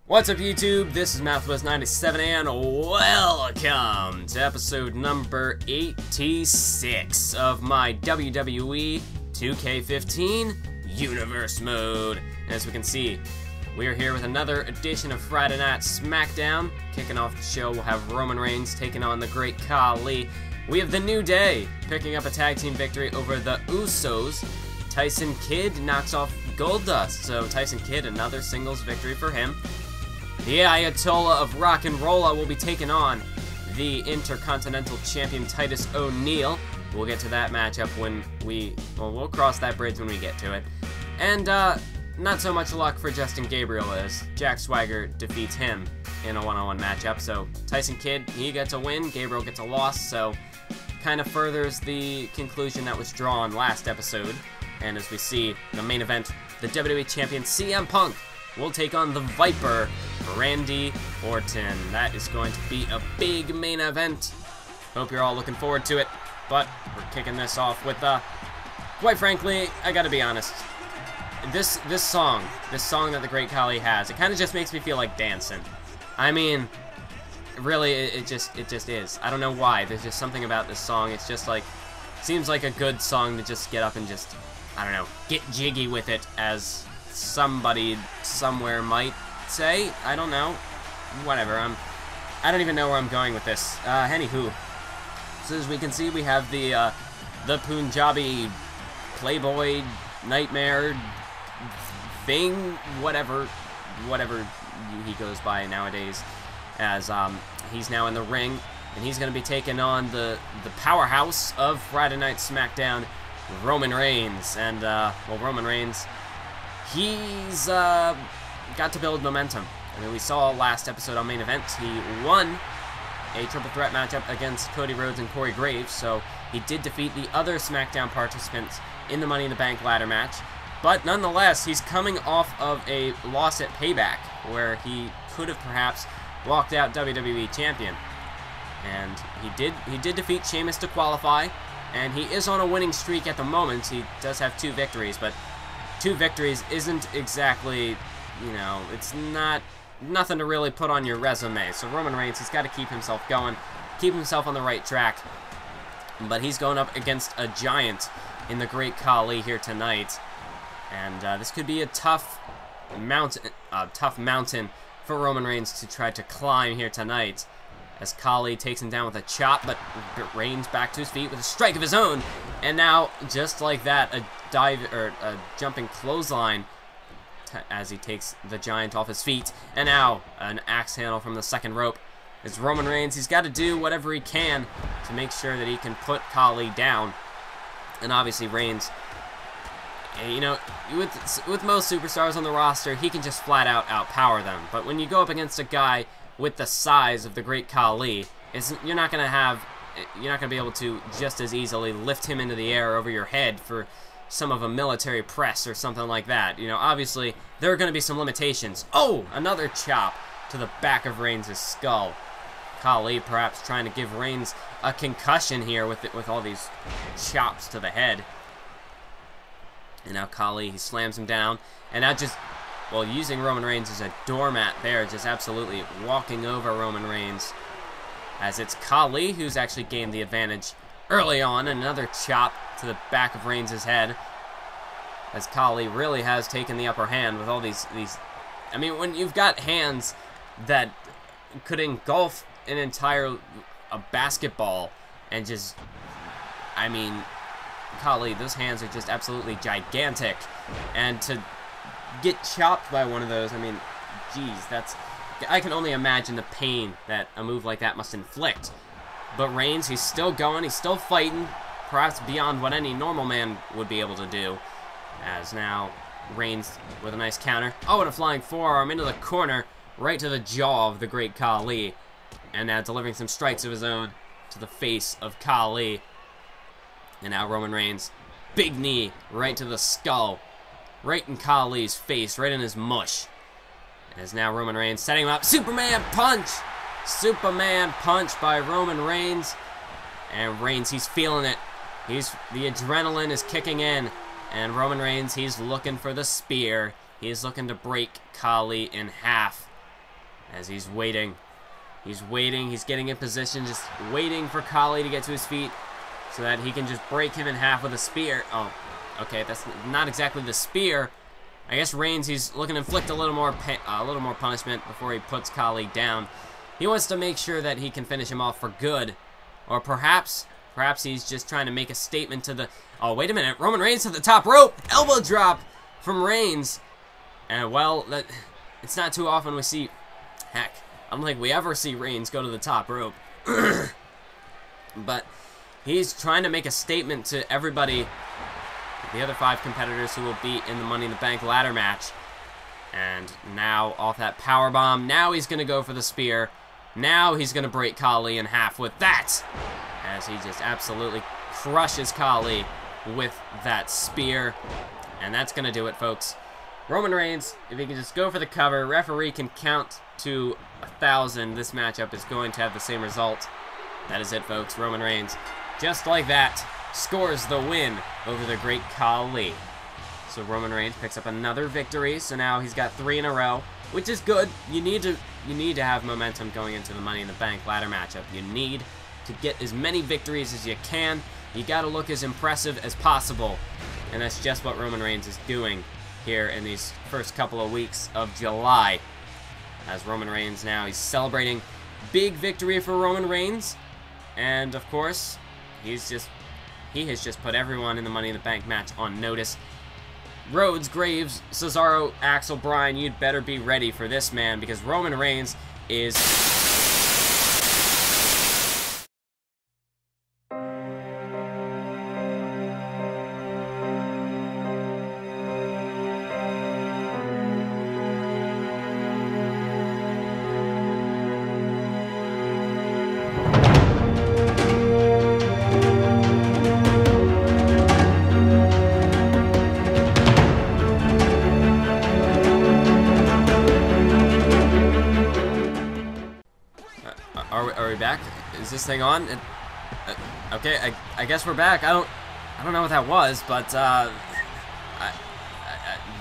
What's up, YouTube? This is MouthWest97 and welcome to episode number 86 of my WWE 2K15 Universe Mode. As we can see, we are here with another edition of Friday Night SmackDown. Kicking off the show, we'll have Roman Reigns taking on the Great Khali. We have the New Day picking up a tag team victory over the Usos. Tyson Kidd knocks off Goldust, so Tyson Kidd, another singles victory for him. The Ayatollah of Rock and Roll will be taking on the Intercontinental Champion Titus O'Neil. We'll get to that matchup when we'll cross that bridge when we get to it. And not so much luck for Justin Gabriel as Jack Swagger defeats him in a one-on-one matchup. So Tyson Kidd, he gets a win, Gabriel gets a loss, so kind of furthers the conclusion that was drawn last episode. And as we see the main event, the WWE Champion CM Punk will take on the Viper, Randy Orton. That is going to be a big main event. Hope you're all looking forward to it. But we're kicking this off with, quite frankly, I gotta be honest. This song that the Great Khali has, it kind of just makes me feel like dancing. I mean, really, it just is. I don't know why. There's just something about this song. It's just like, seems like a good song to just get up and just, I don't know, get jiggy with it, as somebody somewhere might say. I don't know. Whatever. I don't even know where I'm going with this. Anywho, so as we can see, we have the Punjabi Playboy Nightmare thing, whatever he goes by nowadays, as he's now in the ring, and he's going to be taking on the powerhouse of Friday Night SmackDown, Roman Reigns. And well, Roman Reigns, he's got to build momentum. I mean, we saw last episode on Main Event, he won a triple threat matchup against Cody Rhodes and Corey Graves, so he did defeat the other SmackDown participants in the Money in the Bank ladder match. But nonetheless, he's coming off of a loss at Payback, where he could have perhaps walked out WWE Champion. And he did defeat Sheamus to qualify, and he is on a winning streak at the moment. He does have 2 victories, but 2 victories isn't exactly, you know, it's nothing to really put on your resume. So Roman Reigns, he's got to keep himself going, keep himself on the right track. But he's going up against a giant in the Great Khali here tonight. And this could be a tough mountain for Roman Reigns to try to climb here tonight, as Khali takes him down with a chop, but Reigns back to his feet with a strike of his own. And now, just like that, a jumping clothesline as he takes the giant off his feet. And now, an axe handle from the second rope. It's Roman Reigns. He's got to do whatever he can to make sure that he can put Khali down. And obviously, Reigns, you know, with most superstars on the roster, he can just flat out outpower them. But when you go up against a guy with the size of the Great Khali, you're not gonna be able to just as easily lift him into the air over your head for some of a military press or something like that. You know, obviously there are gonna be some limitations. Oh, another chop to the back of Reigns' skull. Khali perhaps trying to give Reigns a concussion here with all these chops to the head. And now Khali, he slams him down, and now just, well, using Roman Reigns as a doormat there, just absolutely walking over Roman Reigns, as it's Khali who's actually gained the advantage early on. Another chop to the back of Reigns' head, as Khali really has taken the upper hand with all these. I mean, when you've got hands that could engulf a basketball, and just, I mean, Khali, those hands are just absolutely gigantic, and to get chopped by one of those, I mean, geez, I can only imagine the pain that a move like that must inflict. But Reigns, he's still going, he's still fighting, perhaps beyond what any normal man would be able to do, as now Reigns with a nice counter. Oh, and a flying forearm into the corner, right to the jaw of the Great Khali, and now delivering some strikes of his own to the face of Khali. And now Roman Reigns, big knee right to the skull, right in Khali's face, right in his mush. As now Roman Reigns setting him up. Superman punch! Superman punch by Roman Reigns. And Reigns, he's feeling it. The adrenaline is kicking in. And Roman Reigns, he's looking for the spear. He's looking to break Khali in half. as he's waiting. He's waiting. He's getting in position, just waiting for Khali to get to his feet so that he can just break him in half with a spear. Oh, okay, that's not exactly the spear. I guess Reigns, he's looking to inflict a little more punishment before he puts Khali down. He wants to make sure that he can finish him off for good. Or perhaps he's just trying to make a statement to the... Oh, wait a minute. Roman Reigns to the top rope. Elbow drop from Reigns. And, well, it's not too often we see... Heck, I don't think we ever see Reigns go to the top rope. But he's trying to make a statement to everybody, the other 5 competitors who will be in the Money in the Bank ladder match. And now, off that powerbomb, now he's going to go for the spear. Now he's going to break Khali in half with that, as he just absolutely crushes Khali with that spear. And that's going to do it, folks. Roman Reigns, if he can just go for the cover, referee can count to 1,000. This matchup is going to have the same result. That is it, folks. Roman Reigns, just like that, scores the win over the great Khali. So Roman Reigns picks up another victory. So now he's got 3 in a row, which is good. You need to have momentum going into the Money in the Bank ladder matchup. You need to get as many victories as you can. You got to look as impressive as possible, and that's just what Roman Reigns is doing here in these first couple of weeks of July. As Roman Reigns now, he's celebrating big victory for Roman Reigns, and of course, he has just put everyone in the Money in the Bank match on notice. Rhodes, Graves, Cesaro, Axel, Bryan, you'd better be ready for this man, because Roman Reigns is... Are we back? Is this thing on? Okay, I guess we're back. I don't know what that was, but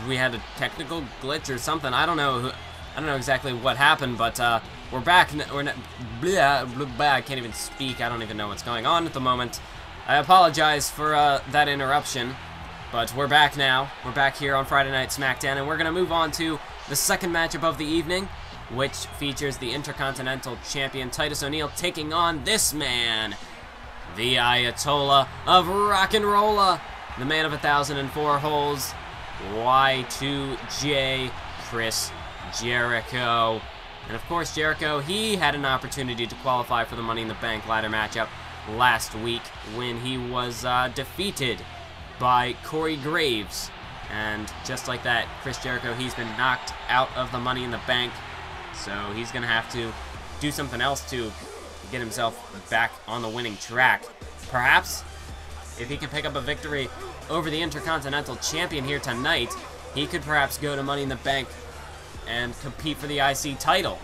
we had a technical glitch or something. I don't know exactly what happened, but we're back. I can't even speak. I don't even know what's going on at the moment. I apologize for that interruption, but we're back now. We're back here on Friday Night SmackDown, and we're gonna move on to the second matchup of the evening, which features the Intercontinental Champion Titus O'Neil taking on this man, the Ayatollah of Rock and Rolla, the man of 1,004 holes, Y2J, Chris Jericho. And of course, Jericho, he had an opportunity to qualify for the Money in the Bank ladder matchup last week when he was defeated by Corey Graves. And just like that, Chris Jericho, he's been knocked out of the Money in the Bank. So he's going to have to do something else to get himself back on the winning track. Perhaps, if he can pick up a victory over the Intercontinental Champion here tonight, he could perhaps go to Money in the Bank and compete for the IC title.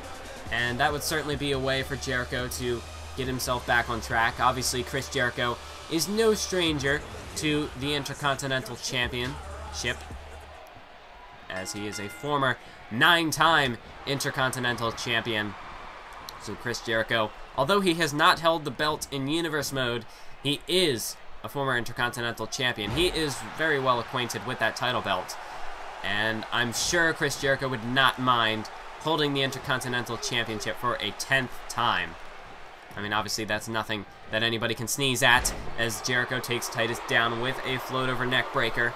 And that would certainly be a way for Jericho to get himself back on track. Obviously, Chris Jericho is no stranger to the Intercontinental Championship, as he is a former 9-time Intercontinental Champion. So Chris Jericho, although he has not held the belt in Universe Mode, he is a former Intercontinental Champion. He is very well acquainted with that title belt. And I'm sure Chris Jericho would not mind holding the Intercontinental Championship for a 10th time. I mean, obviously that's nothing that anybody can sneeze at, as Jericho takes Titus down with a float over neck breaker.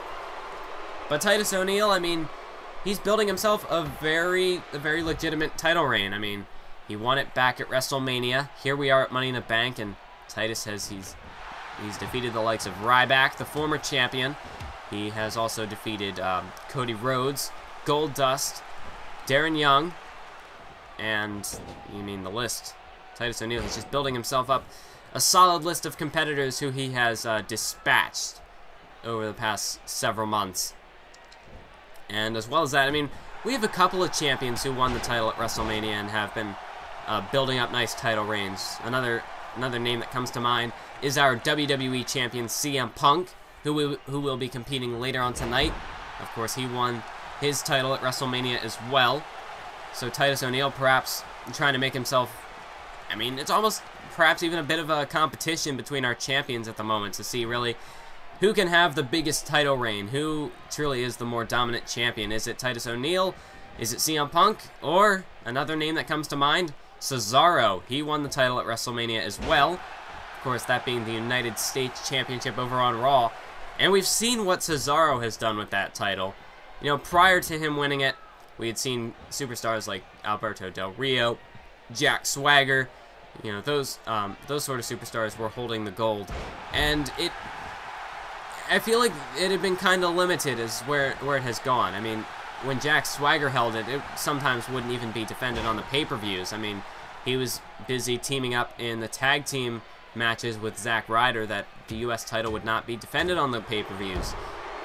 But Titus O'Neil, I mean, he's building himself a very legitimate title reign. I mean, he won it back at WrestleMania. Here we are at Money in the Bank, and Titus he's defeated the likes of Ryback, the former champion. He has also defeated Cody Rhodes, Goldust, Darren Young, and you mean the list. Titus O'Neil is just building himself up a solid list of competitors who he has dispatched over the past several months. And as well as that, I mean, we have a couple of champions who won the title at WrestleMania and have been building up nice title reigns. Another name that comes to mind is our WWE Champion CM Punk, who will be competing later on tonight. Of course, he won his title at WrestleMania as well. So Titus O'Neil perhaps trying to make himself, I mean, it's almost perhaps even a bit of a competition between our champions at the moment to see really who can have the biggest title reign, who truly is the more dominant champion. Is it Titus O'Neil? Is it CM Punk? Or another name that comes to mind, Cesaro. He won the title at WrestleMania as well. Of course, that being the United States Championship over on Raw. And we've seen what Cesaro has done with that title. You know, prior to him winning it, we had seen superstars like Alberto Del Rio, Jack Swagger, you know, those sort of superstars were holding the gold. And I feel like it had been kind of limited as where it has gone. I mean, when Jack Swagger held it, it sometimes wouldn't even be defended on the pay-per-views. I mean, he was busy teaming up in the tag team matches with Zack Ryder that the U.S. title would not be defended on the pay-per-views,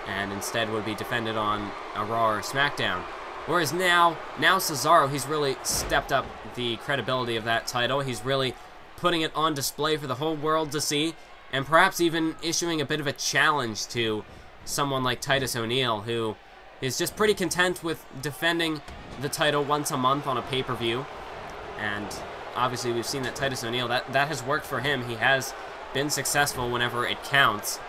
and instead would be defended on a Raw or SmackDown. Whereas now Cesaro, he's really stepped up the credibility of that title. He's really putting it on display for the whole world to see, and perhaps even issuing a bit of a challenge to someone like Titus O'Neil, who is just pretty content with defending the title once a month on a pay-per-view. And obviously we've seen that Titus O'Neil, that has worked for him. He has been successful whenever it counts.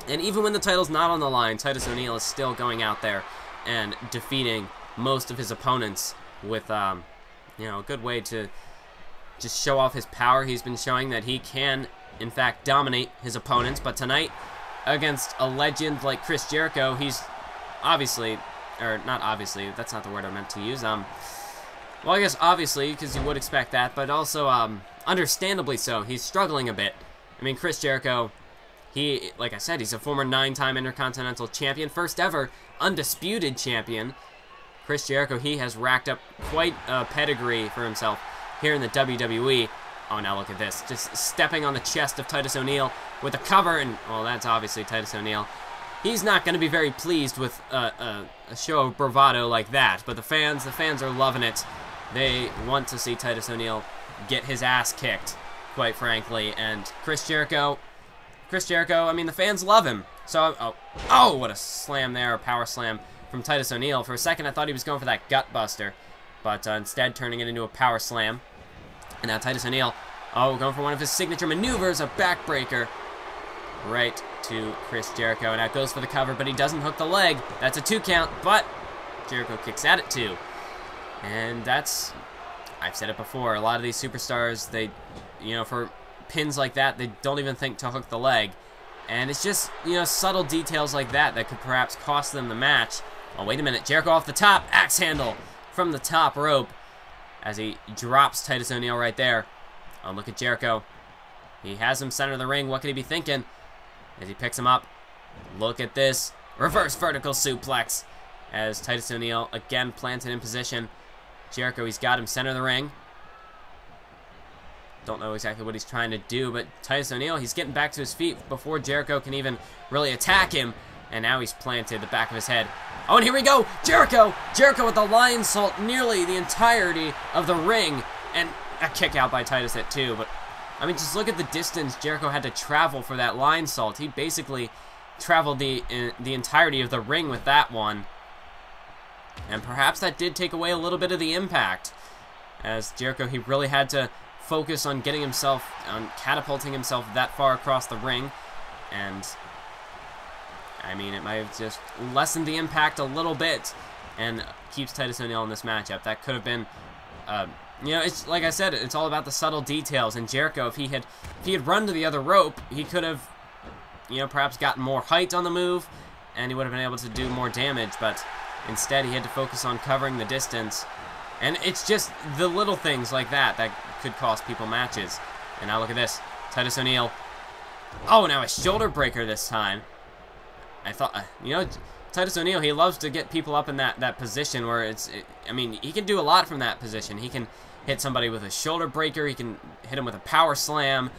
And even when the title's not on the line, Titus O'Neil is still going out there and defeating most of his opponents with, you know, a good way to just show off his power. He's been showing that he can, in fact, dominate his opponents. But tonight, against a legend like Chris Jericho, he's obviously, or not obviously, that's not the word I meant to use. Well, I guess obviously, because you would expect that, but also, understandably so, he's struggling a bit. I mean, Chris Jericho, he, like I said, he's a former 9-time Intercontinental Champion, first ever undisputed champion. Chris Jericho, he has racked up quite a pedigree for himself here in the WWE. Oh, now look at this. Just stepping on the chest of Titus O'Neil with a cover, and, well, that's obviously Titus O'Neil. He's not going to be very pleased with a show of bravado like that, but the fans are loving it. They want to see Titus O'Neil get his ass kicked, quite frankly, and Chris Jericho, I mean, the fans love him. So, oh, what a slam there, a power slam from Titus O'Neil. For a second, I thought he was going for that gut buster, but instead turning it into a power slam. And now Titus O'Neil, oh, going for one of his signature maneuvers, a backbreaker, right to Chris Jericho. And now goes for the cover, but he doesn't hook the leg. That's a 2 count, but Jericho kicks at it too. And that's, I've said it before, a lot of these superstars, they, you know, for pins like that, they don't even think to hook the leg. And it's just, you know, subtle details like that that could perhaps cost them the match. Oh, wait a minute. Jericho off the top. Axe handle from the top rope as he drops Titus O'Neil right there. Oh, look at Jericho. He has him center of the ring. What could he be thinking as he picks him up? Look at this. Reverse vertical suplex as Titus O'Neil again planted in position. Jericho, he's got him center of the ring. Don't know exactly what he's trying to do, but Titus O'Neil, he's getting back to his feet before Jericho can even really attack him. And now he's planted the back of his head. Oh, and here we go! Jericho! Jericho with the lion salt nearly the entirety of the ring. And a kick out by Titus at 2. But, I mean, just look at the distance Jericho had to travel for that lion salt. He basically traveled the entirety of the ring with that one. And perhaps that did take away a little bit of the impact. As Jericho, he really had to focus on getting himself, on catapulting himself that far across the ring. And, I mean, it might have just lessened the impact a little bit and keeps Titus O'Neil in this matchup. That could have been, you know, it's like I said, it's all about the subtle details. And Jericho, if he had run to the other rope, he could have, you know, perhaps gotten more height on the move, and he would have been able to do more damage. But instead, he had to focus on covering the distance. And it's just the little things like that that could cost people matches. And now look at this. Titus O'Neil. Oh, now a shoulder breaker this time. I thought, you know, Titus O'Neil, he loves to get people up in that position where I mean, he can do a lot from that position. He can hit somebody with a shoulder breaker. He can hit him with a power slam.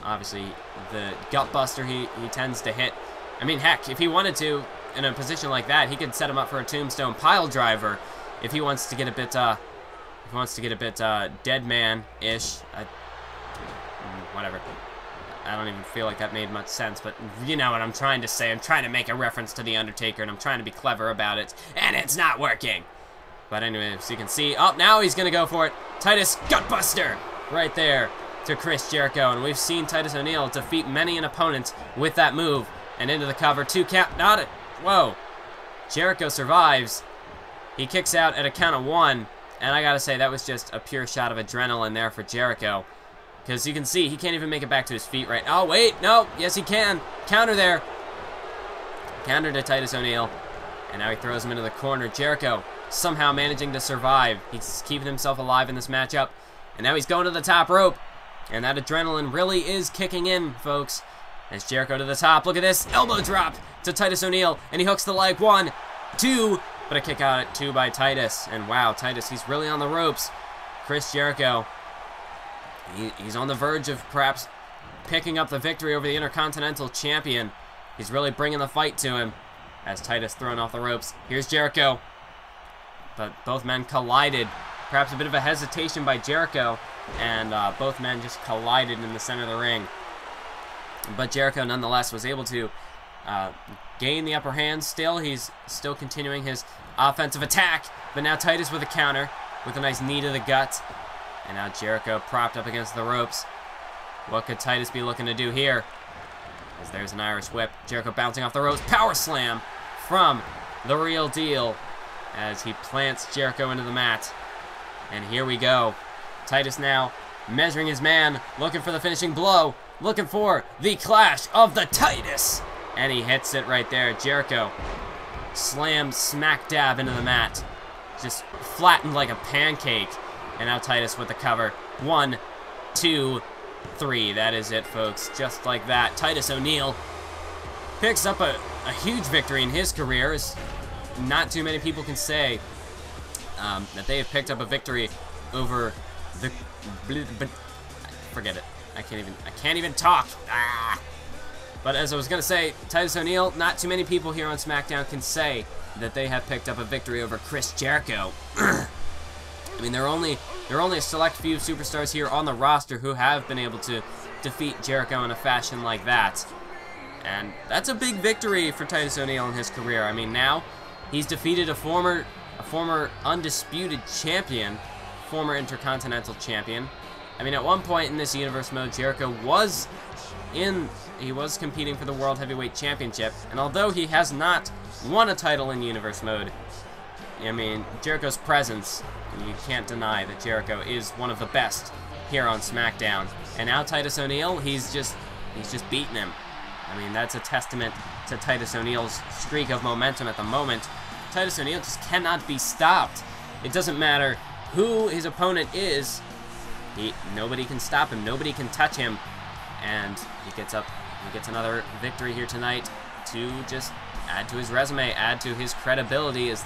Obviously, the gut buster he tends to hit. I mean, heck, if he wanted to, in a position like that, he could set him up for a tombstone pile driver if he wants to get a bit, dead man-ish. Whatever. I don't even feel like that made much sense, but you know what I'm trying to say. I'm trying to make a reference to The Undertaker, and I'm trying to be clever about it, and it's not working. But anyway, as you can see, oh, now he's going to go for it. Titus, gutbuster, right there to Chris Jericho. And we've seen Titus O'Neil defeat many an opponent with that move. And into the cover, 2 count, not it. Whoa. Jericho survives. He kicks out at a count of 1. And I gotta say, that was just a pure shot of adrenaline there for Jericho. Because you can see, he can't even make it back to his feet right now. Oh, wait, no, yes he can. Counter there. Counter to Titus O'Neil. And now he throws him into the corner. Jericho somehow managing to survive. He's keeping himself alive in this matchup. And now he's going to the top rope. And that adrenaline really is kicking in, folks. As Jericho to the top. Look at this. Elbow drop to Titus O'Neil. And he hooks the leg. 1, 2. But a kick out at 2 by Titus. And wow, Titus, he's really on the ropes. Chris Jericho, he's on the verge of perhaps picking up the victory over the Intercontinental Champion. He's really bringing the fight to him. As Titus thrown off the ropes. Here's Jericho. But both men collided. Perhaps a bit of a hesitation by Jericho. And both men just collided in the center of the ring. But Jericho nonetheless was able to gain the upper hand. He's still continuing his offensive attack. But now Titus with a counter. With a nice knee to the gut. And now Jericho propped up against the ropes. What could Titus be looking to do here? As there's an Irish whip. Jericho bouncing off the ropes. Power slam from the Real Deal. As he plants Jericho into the mat. And here we go. Titus now measuring his man. Looking for the finishing blow. Looking for the clash of the Titus. And he hits it right there. Jericho slammed smack dab into the mat. Just flattened like a pancake. And now Titus with the cover. 1, 2, 3. That is it, folks. Just like that. Titus O'Neil picks up a huge victory in his career. Not too many people can say that they have picked up a victory over the... Forget it. I can't even talk. But as I was going to say, Titus O'Neil, not too many people here on SmackDown can say that they have picked up a victory over Chris Jericho. I mean, there are only a select few superstars here on the roster who have been able to defeat Jericho in a fashion like that. And that's a big victory for Titus O'Neil in his career. I mean, now he's defeated a former undisputed champion, former Intercontinental Champion. I mean, at one point in this Universe Mode, Jericho was competing for the World Heavyweight Championship, and although he has not won a title in Universe Mode, I mean, Jericho's presence, you can't deny that Jericho is one of the best here on SmackDown. And now Titus O'Neil, he's just beaten him. I mean, that's a testament to Titus O'Neil's streak of momentum at the moment. Titus O'Neil just cannot be stopped. It doesn't matter who his opponent is. Nobody can stop him. Nobody can touch him. And he gets another victory here tonight to just add to his resume, add to his credibility as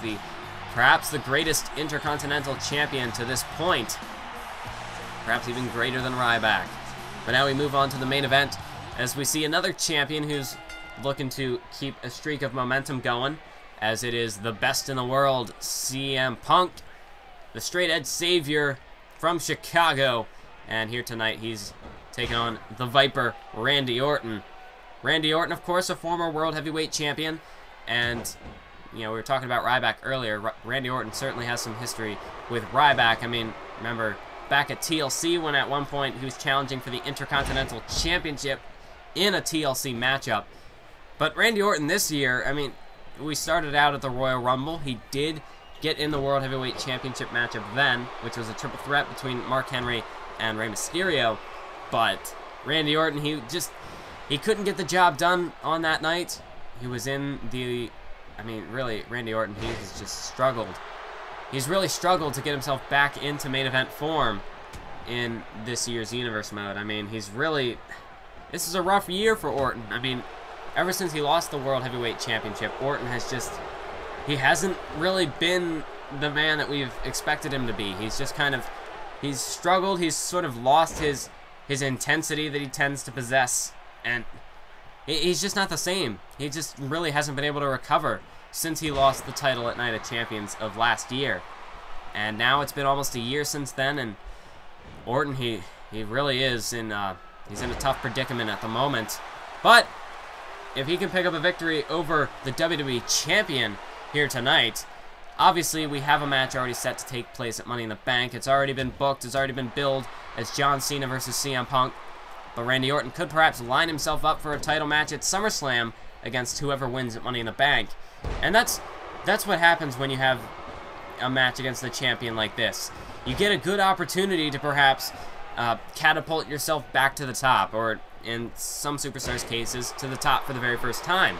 perhaps the greatest Intercontinental Champion to this point. Perhaps even greater than Ryback. But now we move on to the main event as we see another champion who's looking to keep a streak of momentum going, as it is the best in the world, CM Punk, the straight edge savior from Chicago. And here tonight he's taking on the Viper, Randy Orton. Randy Orton, of course, a former World Heavyweight Champion. And, you know, we were talking about Ryback earlier. Randy Orton certainly has some history with Ryback. I mean, remember back at TLC when at one point he was challenging for the Intercontinental Championship in a TLC matchup. But Randy Orton this year, I mean, we started out at the Royal Rumble. He did get in the World Heavyweight Championship matchup then, which was a triple threat between Mark Henry and Rey Mysterio. But Randy Orton, he couldn't get the job done on that night. He was in the... I mean, really, Randy Orton, he's just struggled. He's really struggled to get himself back into main event form in this year's Universe Mode. I mean, he's really... This is a rough year for Orton. I mean, ever since he lost the World Heavyweight Championship, Orton has just... He hasn't really been the man that we've expected him to be. He's just kind of... He's struggled. He's sort of lost his intensity that he tends to possess. And he's just not the same. He just really hasn't been able to recover since he lost the title at Night of Champions of last year. And now it's been almost a year since then, and Orton, he really is he's in a tough predicament at the moment. But if he can pick up a victory over the WWE Champion here tonight, obviously we have a match already set to take place at Money in the Bank. It's already been booked, it's already been billed as John Cena versus CM Punk. But Randy Orton could perhaps line himself up for a title match at SummerSlam against whoever wins at Money in the Bank. And that's what happens when you have a match against the champion like this. You get a good opportunity to perhaps catapult yourself back to the top, or in some superstars' cases, to the top for the very first time.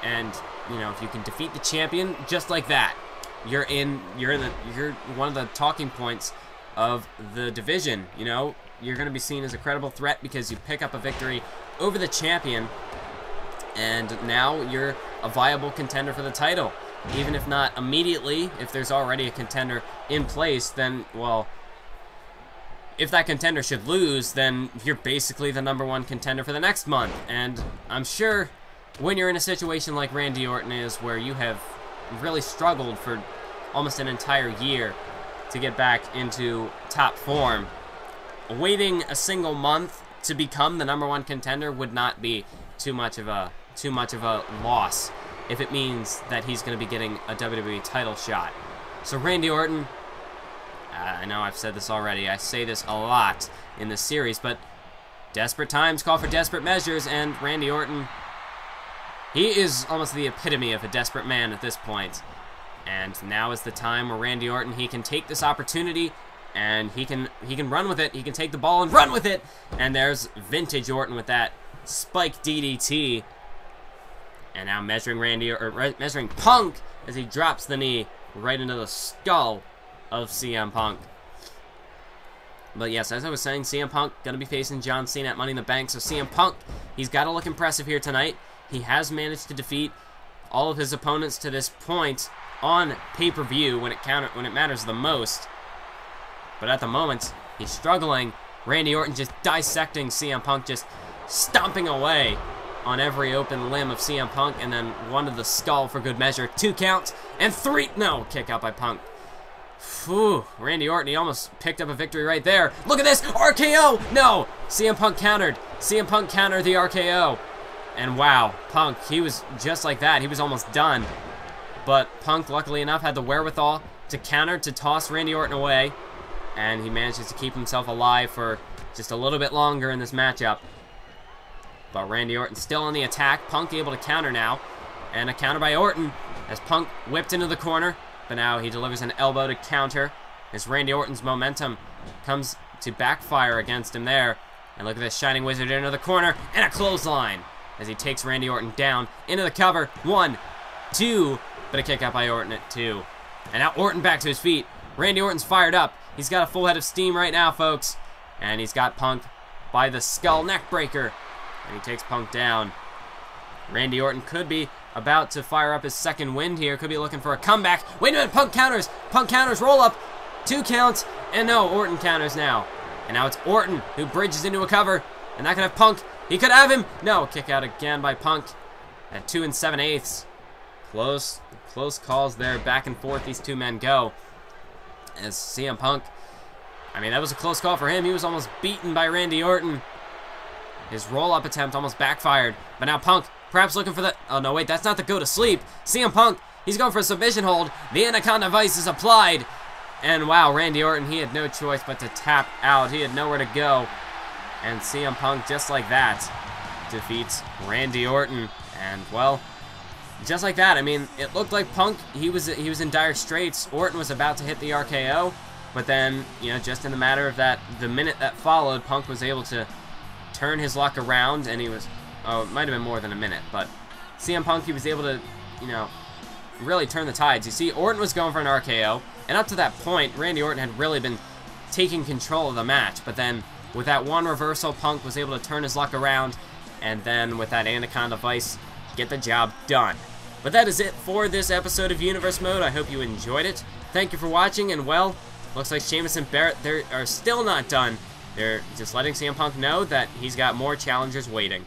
And you know, if you can defeat the champion just like that, you're one of the talking points of the division. You know, you're going to be seen as a credible threat because you pick up a victory over the champion, and now you're a viable contender for the title. Even if not immediately, if there's already a contender in place, then, well, if that contender should lose, then you're basically the #1 contender for the next month. And I'm sure when you're in a situation like Randy Orton is, where you have really struggled for almost an entire year to get back into top form, waiting a single month to become the #1 contender would not be too much of a loss if it means that he's going to be getting a WWE title shot. So Randy Orton, I know I've said this already, I say this a lot in this series, but desperate times call for desperate measures, and Randy Orton, he is almost the epitome of a desperate man at this point. And now is the time where Randy Orton, he can take this opportunity and he can run with it. He can take the ball and run with it. And there's vintage Orton with that spike DDT. And now measuring Punk as he drops the knee right into the skull of CM Punk. But yes, as I was saying, CM Punk going to be facing John Cena at Money in the Bank. So CM Punk, he's got to look impressive here tonight. He has managed to defeat all of his opponents to this point on pay-per-view when it matters the most. But at the moment, he's struggling. Randy Orton just dissecting CM Punk, just stomping away on every open limb of CM Punk, and then one to the skull for good measure. 2 counts, and 3, no, kick out by Punk. Phew, Randy Orton, he almost picked up a victory right there. Look at this, RKO, no, CM Punk countered. CM Punk countered the RKO. And wow, Punk, he was just like that, he was almost done. But Punk, luckily enough, had the wherewithal to counter, to toss Randy Orton away, and he manages to keep himself alive for just a little bit longer in this matchup. But Randy Orton still on the attack. Punk able to counter now, and a counter by Orton as Punk whipped into the corner, but now he delivers an elbow to counter as Randy Orton's momentum comes to backfire against him there. And look at this, Shining Wizard into the corner, and a clothesline as he takes Randy Orton down into the cover. 1, 2, but a kick out by Orton at 2. And now Orton back to his feet. Randy Orton's fired up. He's got a full head of steam right now, folks. And he's got Punk by the skull neck breaker. And he takes Punk down. Randy Orton could be about to fire up his second wind here. Could be looking for a comeback. Wait a minute, Punk counters. Punk counters, roll up. 2 counts, and no, Orton counters now. And now it's Orton who bridges into a cover. And that could have Punk. He could have him. No, kick out again by Punk at 2 7/8. Close calls there. Back and forth these two men go. As CM Punk, I mean, that was a close call for him. He was almost beaten by Randy Orton. His roll-up attempt almost backfired. But now Punk, perhaps looking for the... Oh, no, wait, that's not the go to sleep. CM Punk, he's going for a submission hold. The Anaconda Vice is applied. And wow, Randy Orton, he had no choice but to tap out. He had nowhere to go. And CM Punk, just like that, defeats Randy Orton. And, well, just like that, I mean, it looked like Punk, he was in dire straits. Orton was about to hit the RKO. But then, you know, just in the matter of that, the minute that followed, Punk was able to turn his luck around, and he was, oh, it might have been more than a minute, but CM Punk, he was able to, you know, really turn the tides. You see, Orton was going for an RKO, and up to that point, Randy Orton had really been taking control of the match, but then with that one reversal, Punk was able to turn his luck around, and then with that Anaconda Vice, get the job done. But that is it for this episode of Universe Mode. I hope you enjoyed it. Thank you for watching, and well, looks like Sheamus and Barrett, they are still not done. They're just letting CM Punk know that he's got more challengers waiting.